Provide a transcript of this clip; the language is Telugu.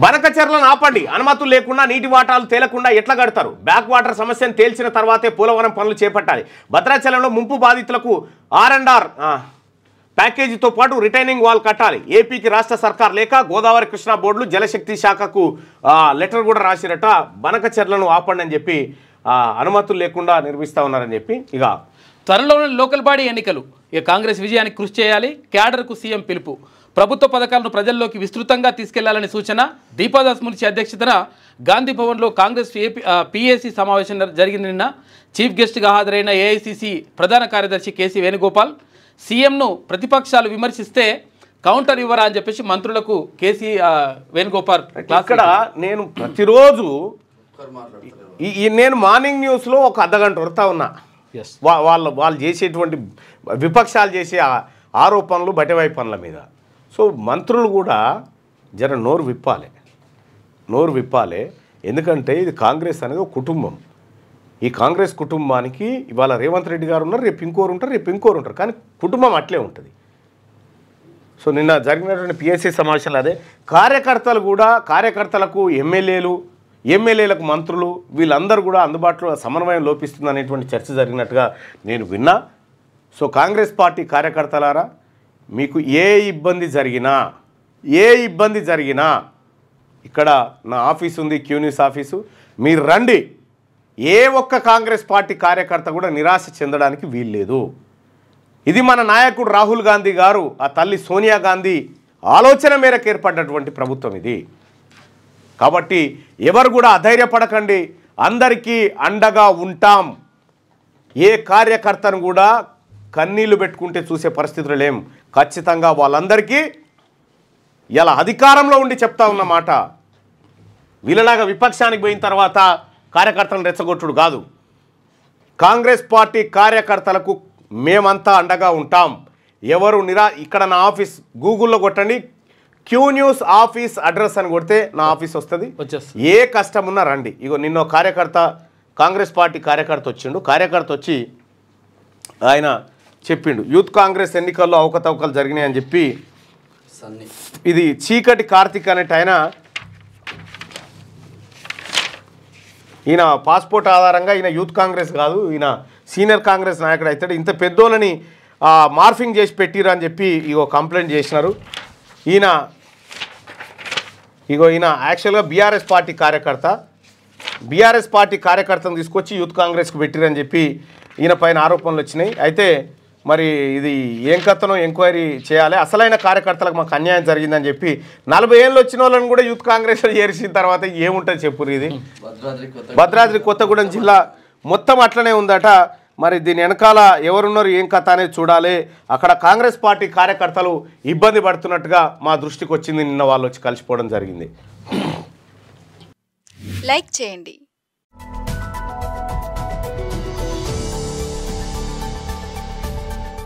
బనకచెర్లను ఆపండి, అనుమతులు లేకుండా నీటి వాటాలు తేలకుండా ఎట్లా కడతారు? బ్యాక్ వాటర్ సమస్యను తేల్చిన తర్వాతే పోలవరం పనులు చేపట్టాలి. భద్రాచలంలో ముంపు బాధితులకు R&R ప్యాకేజీతో పాటు రిటైనింగ్ వాల్ కట్టాలి. ఏపీకి రాష్ట్ర సర్కార్ లేక గోదావరి కృష్ణా బోర్డులు జలశక్తి శాఖకు లెటర్ కూడా రాసిరట. బనకచెర్లను ఆపండి అని చెప్పి అనుమతులు లేకుండా నిర్మిస్తూ ఉన్నారని చెప్పి. ఇక త్వరలోనే లోకల్ బాడీ ఎన్నికలు, ఇక కాంగ్రెస్ విజయానికి కృషి చేయాలి. క్యాడర్కు సీఎం పిలుపు. ప్రభుత్వ పథకాలను ప్రజల్లోకి విస్తృతంగా తీసుకెళ్లాలని సూచన. దీపాదాస్ మున్షి అధ్యక్షతన గాంధీ భవన్లో కాంగ్రెస్ PAC సమావేశం జరిగింది. నిన్న చీఫ్ గెస్ట్గా హాజరైన AICC ప్రధాన కార్యదర్శి KC వేణుగోపాల్ సీఎంను ప్రతిపక్షాలు విమర్శిస్తే కౌంటర్ ఇవ్వరా అని చెప్పేసి మంత్రులకు KC వేణుగోపాల్. ఇక్కడ నేను ప్రతిరోజు నేను మార్నింగ్ న్యూస్లో ఒక అర్ధగంట వరుతా ఉన్నా. వాళ్ళు చేసేటువంటి విపక్షాలు చేసే ఆరోపణలు బటివై పనుల మీద. సో మంత్రులు కూడా జర నోరు విప్పాలి. ఎందుకంటే ఇది కాంగ్రెస్ అనేది ఒక కుటుంబం. ఈ కాంగ్రెస్ కుటుంబానికి ఇవాళ రేవంత్ రెడ్డి గారు ఉన్నారు, రేపు ఇంకోరు ఉంటారు, కానీ కుటుంబం అట్లే ఉంటుంది. సో నిన్న జరిగినటువంటి PAC సమావేశంలో అదే కార్యకర్తలకు ఎమ్మెల్యేలకు మంత్రులు వీళ్ళందరూ కూడా అందుబాటులో సమన్వయం లోపిస్తుంది అనేటువంటి చర్చ జరిగినట్టుగా నేను విన్నా. సో కాంగ్రెస్ పార్టీ కార్యకర్తలారా, మీకు ఏ ఇబ్బంది జరిగినా ఇక్కడ నా ఆఫీస్ ఉంది, క్యూన్యూస్ ఆఫీసు, మీరు రండి. ఏ ఒక్క కాంగ్రెస్ పార్టీ కార్యకర్త కూడా నిరాశ చెందడానికి వీల్లేదు. ఇది మన నాయకుడు రాహుల్ గాంధీ గారు, ఆ తల్లి సోనియా గాంధీ ఆలోచన మేరకు ఏర్పడినటువంటి ప్రభుత్వం ఇది. కాబట్టి ఎవరు కూడా అధైర్యపడకండి, అందరికీ అండగా ఉంటాం. ఏ కార్యకర్తను కూడా కన్నీళ్లు పెట్టుకుంటే చూసే పరిస్థితులు లేం. ఖచ్చితంగా వాళ్ళందరికీ ఇలా అధికారంలో ఉండి చెప్తా ఉన్నమాట. వీళ్ళలాగా విపక్షానికి పోయిన తర్వాత కార్యకర్తలను రెచ్చగొట్టుడు కాదు. కాంగ్రెస్ పార్టీ కార్యకర్తలకు మేమంతా అండగా ఉంటాం. ఎవరు ఇక్కడ నా ఆఫీస్ గూగుల్లో కొట్టండి, క్యూన్యూస్ ఆఫీస్ అడ్రస్ అని కొడితే నా ఆఫీస్ వస్తుంది. ఏ కష్టం ఉన్నా రండి. ఇగో నిన్న కాంగ్రెస్ పార్టీ కార్యకర్త వచ్చి ఆయన చెప్పిండు, యూత్ కాంగ్రెస్ ఎన్నికల్లో అవకతవకలు జరిగినాయని చెప్పి. ఇది చీకటి కార్తిక్ అనేట ఈయన పాస్పోర్ట్ ఆధారంగా ఈయన యూత్ కాంగ్రెస్ కాదు, ఈయన సీనియర్ కాంగ్రెస్ నాయకుడు అవుతాడు. ఇంత పెద్దోళ్ళని మార్ఫింగ్ చేసి పెట్టిరు అని చెప్పి కంప్లైంట్ చేసినారు. ఈయన యాక్చువల్గా బీఆర్ఎస్ పార్టీ కార్యకర్తను తీసుకొచ్చి యూత్ కాంగ్రెస్కి పెట్టిరని చెప్పి ఈయన పైన ఆరోపణలు వచ్చినాయి. అయితే మరి ఇది ఏం కథనో ఎంక్వైరీ చేయాలి. అసలైన కార్యకర్తలకు మాకు అన్యాయం జరిగిందని చెప్పి 40 ఏళ్ళు వచ్చిన వాళ్ళని కూడా యూత్ కాంగ్రెస్లో చేర్చిన తర్వాత ఏముంటుంది చెప్పురు. ఇది భద్రాద్రి కొత్తగూడెం జిల్లా మొత్తం అట్లనే ఉందట. మరి దీని వెనకాల ఎవరున్నారు, ఏం కథ అనేది చూడాలి. అక్కడ కాంగ్రెస్ పార్టీ కార్యకర్తలు ఇబ్బంది పడుతున్నట్టుగా మా దృష్టికి వచ్చింది. నిన్న వాళ్ళు వచ్చి కలిసిపోవడం జరిగింది. లైక్ చేయండి.